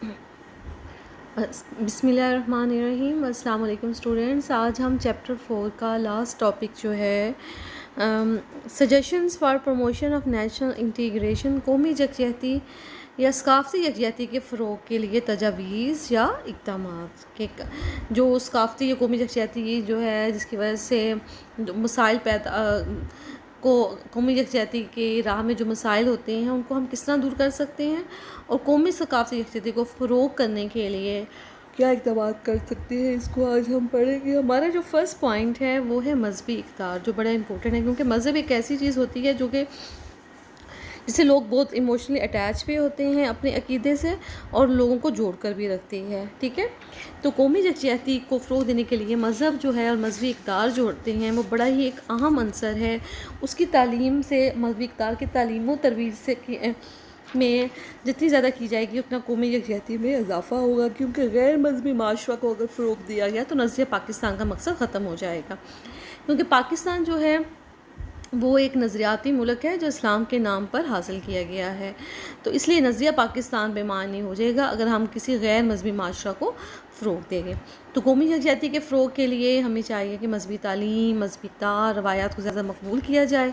بسم اللہ الرحمن الرحیم۔ السلام علیکم اسٹوڈنٹس، آج ہم چیپٹر 4 کا لاسٹ ٹاپک جو ہے suggestions for promotion of national integration, قومی یکجہتی یا ثقافتی یکجہتی کے فروغ کے لیے تجاویز یا اقدامات کے جو ثقافتی یا قومی یکجہتی جو ہے جس کی وجہ سے جو مسائل قومی یکجہتی کے راہ میں جو مسائل ہوتے ہیں ان کو ہم کس طرح دور کر سکتے ہیں، اور قومی ثقافتی یکجہتی کو فروغ کرنے کے لیے کیا اقدامات کر سکتے ہیں، اس کو آج ہم پڑھیں گے۔ ہمارا جو فرسٹ پوائنٹ ہے وہ ہے مذہبی اقدار، جو بڑا امپورٹنٹ ہے کیونکہ مذہب ایک ایسی چیز ہوتی ہے جو کہ جس سے لوگ بہت ایموشنلی اٹیچ بھی ہوتے ہیں اپنے عقیدے سے، اور لوگوں کو جوڑ کر بھی رکھتی ہے، ٹھیک ہے۔ تو قومی یکجہتی کو فروغ دینے کے لیے مذہب جو ہے اور مذہبی اقدار جو ہوتے ہیں وہ بڑا ہی ایک اہم عنصر ہے۔ اس کی تعلیم سے، مذہبی اقدار کی تعلیم و ترویج سے میں جتنی زیادہ کی جائے گی اتنا قومی یکجہتی میں اضافہ ہوگا، کیونکہ غیر مذہبی معاشرہ کو اگر فروغ دیا گیا تو نظریہ پاکستان کا مقصد ختم ہو جائے گا، کیونکہ پاکستان جو ہے وہ ایک نظریاتی ملک ہے جو اسلام کے نام پر حاصل کیا گیا ہے، تو اس لیے نظریہ پاکستان بے معنی ہو جائے گا اگر ہم کسی غیر مذہبی معاشرہ کو فروغ دیں گے۔ تو قومی یکجہتی کے فروغ کے لیے ہمیں چاہیے کہ مذہبی تعلیم، مذہبی اقدار، روایات کو زیادہ مقبول کیا جائے،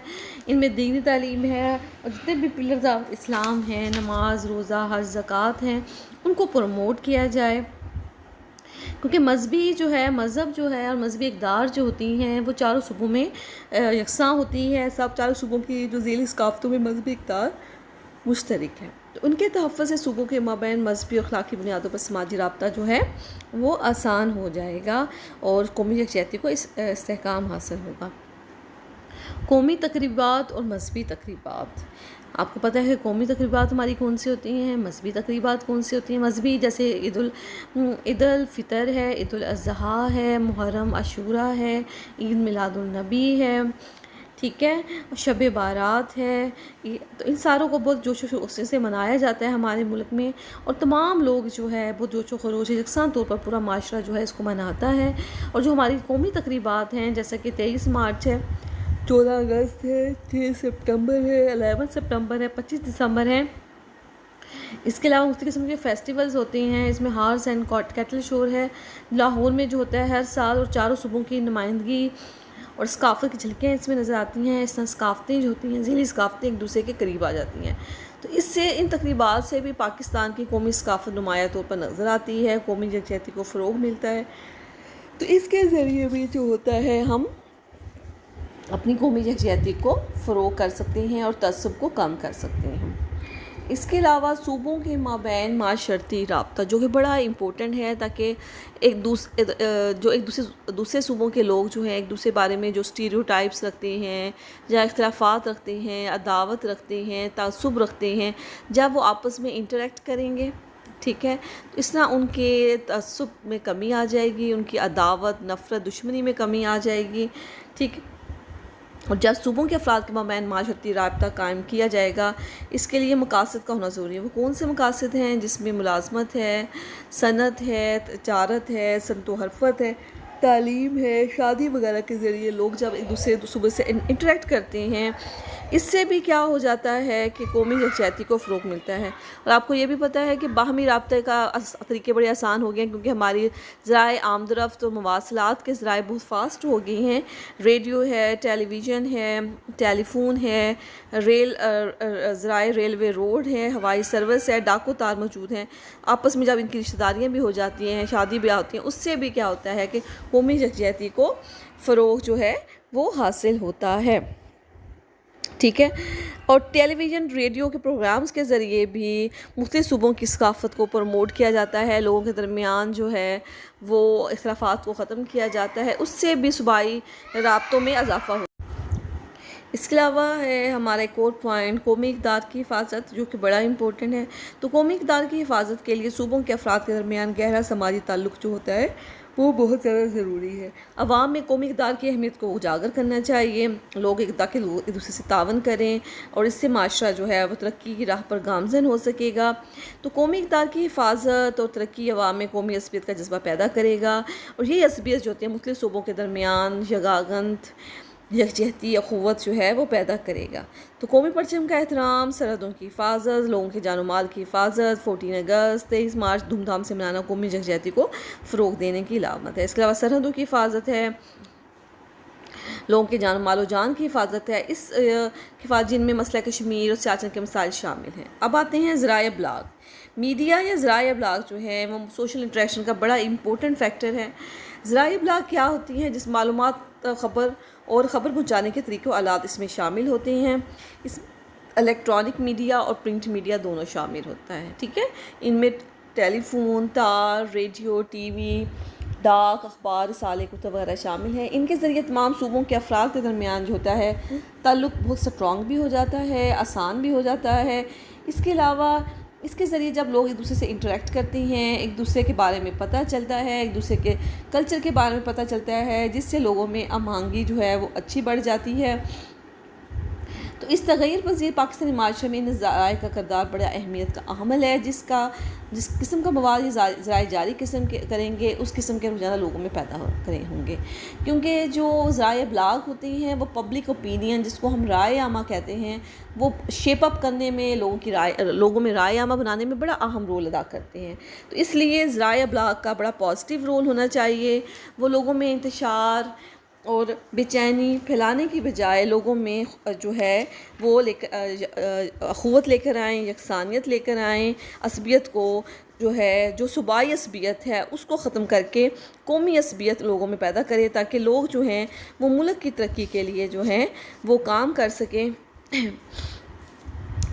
ان میں دینی تعلیم ہے اور جتنے بھی پلرز آف اسلام ہیں، نماز، روزہ، حج، زکوٰۃ ہیں، ان کو پروموٹ کیا جائے، کیونکہ مذہب جو ہے اور مذہبی اقدار جو ہوتی ہیں وہ چاروں صوبوں میں یکساں ہوتی ہے۔ سب چاروں صوبوں کی جو ذیلی ثقافتوں میں مذہبی اقدار مشترک ہیں، تو ان کے تحفظ سے صوبوں کے مابین مذہبی اور اخلاقی بنیادوں پر سماجی رابطہ جو ہے وہ آسان ہو جائے گا اور قومی یکجہتی کو استحکام حاصل ہوگا۔ قومی تقریبات اور مذہبی تقریبات، آپ کو پتہ ہے قومی تقریبات ہماری کون سی ہوتی ہیں، مذہبی تقریبات کون سی ہوتی ہیں۔ مذہبی جیسے عید الفطر ہے، عید الاضحیٰ ہے، محرم عاشوراء ہے، عید میلاد النبی ہے، ٹھیک ہے، شب بارات ہے، تو ان ساروں کو بہت جوش و خروش سے منایا جاتا ہے ہمارے ملک میں، اور تمام لوگ جو ہے بہت جوش و خروش یکساں طور پر پورا معاشرہ جو ہے اس کو مناتا ہے۔ اور جو ہماری قومی تقریبات ہیں جیسا کہ 23 مارچ ہے، 14 اگست ہے، 6 سپٹمبر ہے، 11 سپٹمبر ہے، 25 دسمبر ہے، اس کے علاوہ مختلف قسم کے فیسٹیولز ہوتے ہیں۔ اس میں ہارس اینڈ کیٹل شو ہے لاہور میں جو ہوتا ہے ہر سال، اور چاروں صوبوں کی نمائندگی اور ثقافت کی جھلکیاں اس میں نظر آتی ہیں۔ اس طرح ثقافتیں جو ہوتی ہیں، ذیلی ثقافتیں ایک دوسرے کے قریب آ جاتی ہیں، تو اس سے ان تقریبات سے بھی پاکستان کی قومی ثقافت نمایاں طور پر نظر آتی ہے، قومی یکجہتی کو فروغ ملتا ہے۔ تو اس کے ذریعے بھی جو ہوتا ہے ہم اپنی قومی یکجہتی کو فروغ کر سکتے ہیں اور تعصب کو کم کر سکتے ہیں۔ اس کے علاوہ صوبوں کے مابین معاشرتی رابطہ جو کہ بڑا امپورٹنٹ ہے، تاکہ ایک دوسرے صوبوں کے لوگ جو ہیں ایک دوسرے بارے میں جو اسٹیریوٹائپس رکھتے ہیں یا اختلافات رکھتے ہیں، عداوت رکھتے ہیں، تعصب رکھتے ہیں، جب وہ آپس میں انٹریکٹ کریں گے، ٹھیک ہے، تو اس طرح ان کے تعصب میں کمی آ جائے گی، ان کی عداوت، نفرت، دشمنی میں کمی آ جائے گی، ٹھیک ہے۔ اور جب صوبوں کے افراد کے مابین معاشرتی رابطہ قائم کیا جائے گا، اس کے لیے مقاصد کا ہونا ضروری ہے۔ وہ کون سے مقاصد ہیں؟ جس میں ملازمت ہے، صنعت ہے، تجارت ہے، صنعت و حرفت ہے، تعلیم ہے، شادی وغیرہ کے ذریعے لوگ جب ایک دوسرے صوبے سے انٹریکٹ کرتے ہیں، اس سے بھی کیا ہو جاتا ہے کہ قومی یکجہتی کو فروغ ملتا ہے۔ اور آپ کو یہ بھی پتہ ہے کہ باہمی رابطے کا طریقے بڑے آسان ہو گئے ہیں، کیونکہ ہماری ذرائع آمد و مواصلات کے ذرائع بہت فاسٹ ہو گئی ہیں۔ ریڈیو ہے، ٹیلی ویژن ہے، ٹیلی فون ہے، ذرائع ریلوے روڈ ہے، ہوائی سروس ہے، ڈاکو تار موجود ہیں۔ آپس میں جب ان کی رشتہ داریاں بھی ہو جاتی ہیں، شادی بیاہ ہوتی ہیں، اس سے بھی کیا ہوتا ہے کہ قومی یکجہتی کو فروغ جو ہے وہ حاصل ہوتا ہے، ٹھیک ہے۔ اور ٹیلی ویژن، ریڈیو کے پروگرامز کے ذریعے بھی مختلف صوبوں کی ثقافت کو پروموٹ کیا جاتا ہے، لوگوں کے درمیان جو ہے وہ اختلافات کو ختم کیا جاتا ہے، اس سے بھی صوبائی رابطوں میں اضافہ ہوتا ہے۔ اس کے علاوہ ہے ہمارا ایک اور پوائنٹ قومی اقدار کی حفاظت، جو کہ بڑا امپورٹنٹ ہے۔ تو قومی اقدار کی حفاظت کے لیے صوبوں کے افراد کے درمیان گہرا سماجی تعلق جو ہوتا ہے وہ بہت زیادہ ضروری ہے۔ عوام میں قومی اقدار کی اہمیت کو اجاگر کرنا چاہیے، لوگ ایک دوسرے سے تعاون کریں، اور اس سے معاشرہ جو ہے وہ ترقی کی راہ پر گامزن ہو سکے گا۔ تو قومی اقدار کی حفاظت اور ترقی عوام میں قومی عصبیت کا جذبہ پیدا کرے گا، اور یہ عصبیت جو ہوتی ہے مختلف صوبوں کے درمیان یگانگت یکجہتی اخوت جو ہے وہ پیدا کرے گا۔ تو قومی پرچم کا احترام، سرحدوں کی حفاظت، لوگوں کے جان و مال کی حفاظت، 14 اگست 23 مارچ دھوم دھام سے منانا قومی یکجہتی کو فروغ دینے کی علامت ہے۔ اس کے علاوہ سرحدوں کی حفاظت ہے، لوگوں کے جان و مال و جان کی حفاظت ہے، اس حفاظت جن میں مسئلہ کشمیر اور سیاست کے مسائل شامل ہیں۔ اب آتے ہیں ذرائع ابلاغ۔ میڈیا یا ذرائع ابلاغ جو ہے وہ سوشل انٹریکشن کا بڑا امپورٹنٹ فیکٹر ہے۔ ذرائع ابلاغ کیا ہوتی ہیں؟ جس معلومات، خبر اور خبر پہنچانے کے طریقے و آلات اس میں شامل ہوتے ہیں۔ اس الیکٹرانک میڈیا اور پرنٹ میڈیا دونوں شامل ہوتا ہے، ٹھیک ہے۔ ان میں ٹیلی فون، تار، ریڈیو، ٹی وی، ڈاک، اخبار، رسالے، کتب وغیرہ شامل ہیں۔ ان کے ذریعے تمام صوبوں کے افراد کے درمیان جو ہوتا ہے تعلق بہت اسٹرانگ بھی ہو جاتا ہے، آسان بھی ہو جاتا ہے۔ اس کے علاوہ اس کے ذریعے جب لوگ ایک دوسرے سے انٹریکٹ کرتے ہیں، ایک دوسرے کے بارے میں پتہ چلتا ہے، ایک دوسرے کے کلچر کے بارے میں پتہ چلتا ہے، جس سے لوگوں میں ہم آہنگی جو ہے وہ اچھی بڑھ جاتی ہے۔ تو اس تغیر پذیر پاکستانی معاشرے میں ان ذرائع کا کردار بڑا اہمیت کا عامل ہے، جس قسم کا مواد یہ ذرائع جاری کریں گے، اس قسم کے رجحانات لوگوں میں پیدا ہوں گے، کیونکہ جو ذرائع ابلاغ ہوتے ہیں وہ پبلک اوپینین، جس کو ہم رائے عامہ کہتے ہیں، وہ شیپ اپ کرنے میں، لوگوں میں رائے عامہ بنانے میں بڑا اہم رول ادا کرتے ہیں۔ تو اس لیے ذرائع ابلاغ کا بڑا پازیٹیو رول ہونا چاہیے۔ وہ لوگوں میں انتشار اور بے چینی پھیلانے کی بجائے لوگوں میں جو ہے وہ اخوت لے کر آئیں، یکسانیت لے کر آئیں، عصبیت کو جو ہے، جو صوبائی عصبیت ہے اس کو ختم کر کے قومی عصبیت لوگوں میں پیدا کرے، تاکہ لوگ جو ہیں وہ ملک کی ترقی کے لیے جو ہیں وہ کام کر سکیں۔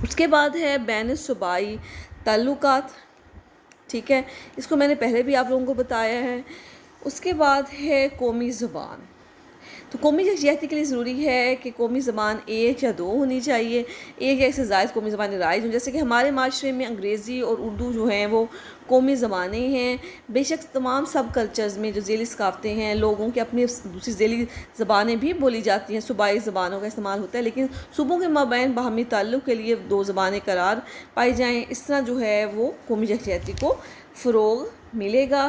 اس کے بعد ہے بین الصوبائی تعلقات، ٹھیک ہے، اس کو میں نے پہلے بھی آپ لوگوں کو بتایا ہے۔ اس کے بعد ہے قومی زبان۔ تو قومی یکجہتی کے لیے ضروری ہے کہ قومی زبان ایک یا دو ہونی چاہیے، ایک یا ایک سے زائد قومی زبانیں رائج ہوں۔ جیسے کہ ہمارے معاشرے میں انگریزی اور اردو جو ہیں وہ قومی زبانیں ہیں۔ بے شک تمام سب کلچرز میں جو ذیلی ثقافتیں ہیں، لوگوں کے اپنی دوسری ذیلی زبانیں بھی بولی جاتی ہیں، صوبائی زبانوں کا استعمال ہوتا ہے، لیکن صوبوں کے مابین باہمی تعلق کے لیے دو زبانیں قرار پائی جائیں۔ اس طرح جو ہے وہ قومی یکجہتی کو فروغ ملے گا۔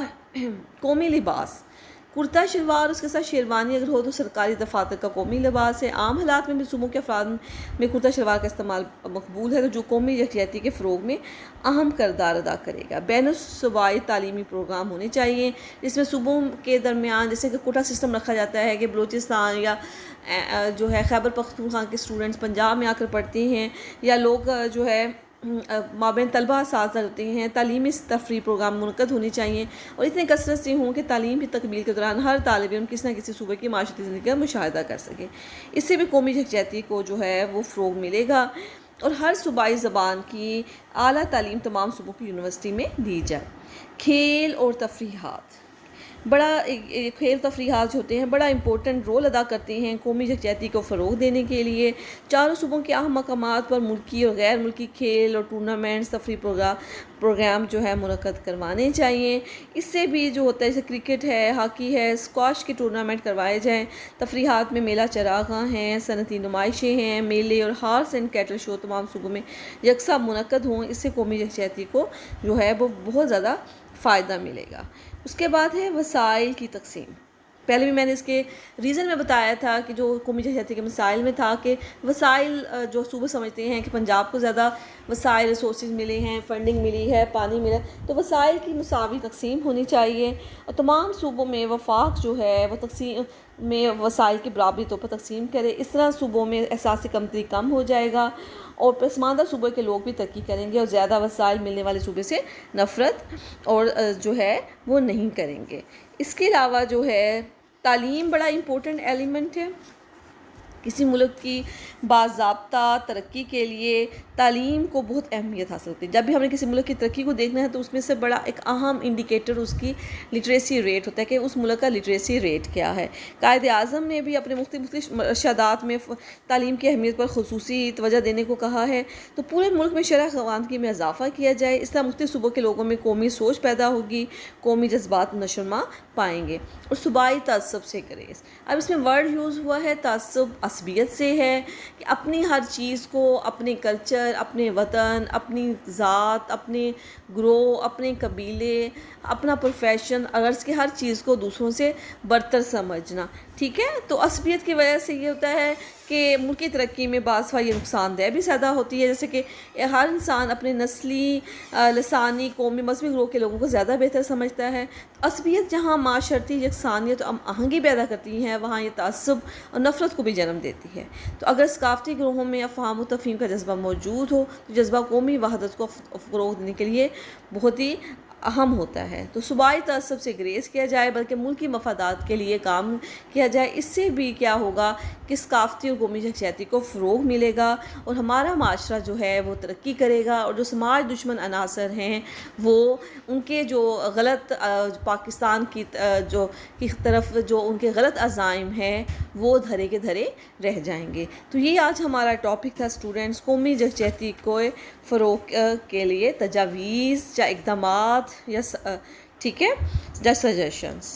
قومی لباس، کرتا شلوار، اس کے ساتھ شیروانی اگر ہو تو سرکاری دفاتر کا قومی لباس ہے۔ عام حالات میں بھی صوبوں کے افراد میں کرتا شلوار کا استعمال مقبول ہے، جو قومی یکجہتی کے فروغ میں اہم کردار ادا کرے گا۔ بین الصوبائی تعلیمی پروگرام ہونے چاہیے، جس میں صوبوں کے درمیان جیسے کہ کوٹا سسٹم رکھا جاتا ہے کہ بلوچستان یا جو ہے خیبر پختونخوا کے اسٹوڈنٹس پنجاب میں آ کر پڑھتے ہیں، یا لوگ جو ہے مابین طلبہ اساتذہ ہوتے ہیں، تعلیمی تفریح پروگرام منعقد ہونے چاہیے اور اتنے کثرت سے ہوں کہ تعلیم کی تکمیل کے دوران ہر طالب علم کسی نہ کسی صوبے کی معاشرتی زندگی کا مشاہدہ کر سکے۔ اس سے بھی قومی یکجہتی کو جو ہے وہ فروغ ملے گا، اور ہر صوبائی زبان کی اعلیٰ تعلیم تمام صوبوں کی یونیورسٹی میں دی جائے۔ کھیل اور تفریحات، کھیل تفریحات جو ہوتے ہیں بڑا امپورٹنٹ رول ادا کرتے ہیں قومی یکجہتی کو فروغ دینے کے لیے۔ چاروں صوبوں کے اہم مقامات پر ملکی اور غیر ملکی کھیل اور ٹورنامنٹس، تفریح پروگرام جو ہے منعقد کروانے چاہیے۔ اس سے بھی جو ہوتا ہے جیسے کرکٹ ہے، ہاکی ہے، اسکواش کے ٹورنامنٹ کروائے جائیں۔ تفریحات میں میلہ چراغاں ہیں، صنعتی نمائشیں ہیں، میلے اور ہارس اینڈ کیٹل شو تمام صوبوں میں یکساں منعقد ہوں۔ اس سے قومی یکجہتی کو جو ہے وہ بہت زیادہ فائدہ ملے گا۔ اس کے بعد ہے وسائل کی تقسیم۔ پہلے بھی میں نے اس کے ریزن میں بتایا تھا کہ جو قومی یکجہتی کے مسائل میں تھا کہ وسائل جو صوبے سمجھتے ہیں کہ پنجاب کو زیادہ وسائل ریسورسز ملے ہیں، فنڈنگ ملی ہے، پانی ملا، تو وسائل کی مساوی تقسیم ہونی چاہیے، اور تمام صوبوں میں وفاق جو ہے وہ تقسیم میں وسائل کی برابری طور پر تقسیم کرے۔ اس طرح صوبوں میں احساس کمتری کم ہو جائے گا، اور پسماندہ صوبے کے لوگ بھی ترقی کریں گے اور زیادہ وسائل ملنے والے صوبے سے نفرت اور جو ہے وہ نہیں کریں گے۔ اس کے علاوہ جو ہے تعلیم بڑا امپورٹنٹ ایلیمنٹ ہے۔ کسی ملک کی باضابطہ ترقی کے لیے تعلیم کو بہت اہمیت حاصل ہوتی ہے۔ جب بھی ہم نے کسی ملک کی ترقی کو دیکھنا ہے تو اس میں سے بڑا ایک اہم انڈیکیٹر اس کی لٹریسی ریٹ ہوتا ہے کہ اس ملک کا لٹریسی ریٹ کیا ہے۔ قائد اعظم نے بھی اپنے مختلف ارشادات میں تعلیم کی اہمیت پر خصوصی توجہ دینے کو کہا ہے، تو پورے ملک میں شرح خواندگی میں اضافہ کیا جائے۔ اس طرح مختلف صوبوں کے لوگوں میں قومی سوچ پیدا ہوگی، قومی جذبات نشوونما پائیں گے، اور صوبائی تعصب سے گریز۔ اب اس میں ورڈ یوز ہوا ہے تعصب، عصبیت سے ہے کہ اپنی ہر چیز کو، اپنے کلچر، اپنے وطن، اپنی ذات، اپنے گروہ، اپنے قبیلے، اپنا پروفیشن، غرض کہ ہر چیز کو دوسروں سے برتر سمجھنا۔ ٹھیک ہے. تو عصبیت کی وجہ سے یہ ہوتا ہے کہ ملکی ترقی میں بعض دفعہ یہ نقصان دہ بھی زیادہ ہوتی ہے، جیسے کہ ہر انسان اپنے نسلی، لسانی، قومی، مذہبی گروہ کے لوگوں کو زیادہ بہتر سمجھتا ہے. عصبیت جہاں معاشرتی یکسانیت اور آہنگی پیدا کرتی ہے، وہاں یہ تعصب اور نفرت کو بھی جنم دیتی ہے. تو اگر ثقافتی گروہوں میں افہام و تفہیم کا جذبہ موجود ہو تو جذبہ قومی وحدت کو فروغ دینے کے لیے بہت ہی اہم ہوتا ہے. تو صوبائی تعصب سے گریز کیا جائے بلکہ ملکی مفادات کے لیے کام کیا جائے. اس سے بھی کیا ہوگا کہ ثقافتی اور قومی یکجہتی کو فروغ ملے گا اور ہمارا معاشرہ جو ہے وہ ترقی کرے گا، اور جو سماج دشمن عناصر ہیں وہ ان کے جو غلط پاکستان کی جو کی طرف جو ان کے غلط عزائم ہیں وہ دھرے کے دھرے رہ جائیں گے. تو یہ آج ہمارا ٹاپک تھا اسٹوڈنٹس، قومی یکجہتی کو فروغ کے لیے تجاویز یا اقدامات یا ٹھیک ہے یا سجیشنس.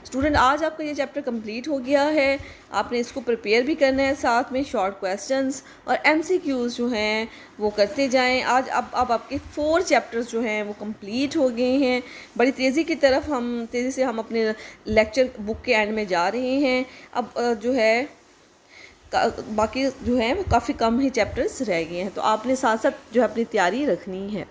اسٹوڈنٹ آج آپ کا یہ چیپٹر کمپلیٹ ہو گیا ہے، آپ نے اس کو پریپیئر بھی کرنا ہے، ساتھ میں شارٹ کویسچنس اور ایم سی کیوز جو ہیں وہ کرتے جائیں. آج اب آپ کے 4 چیپٹرز جو ہیں وہ کمپلیٹ ہو گئے ہیں. بڑی تیزی سے ہم اپنے لیکچر بک کے اینڈ میں جا رہے ہیں. اب جو ہے باقی جو ہیں وہ کافی کم ہی چیپٹرز رہ گئے ہیں، تو آپ نے ساتھ ساتھ جو ہے اپنی تیاری رکھنی ہے.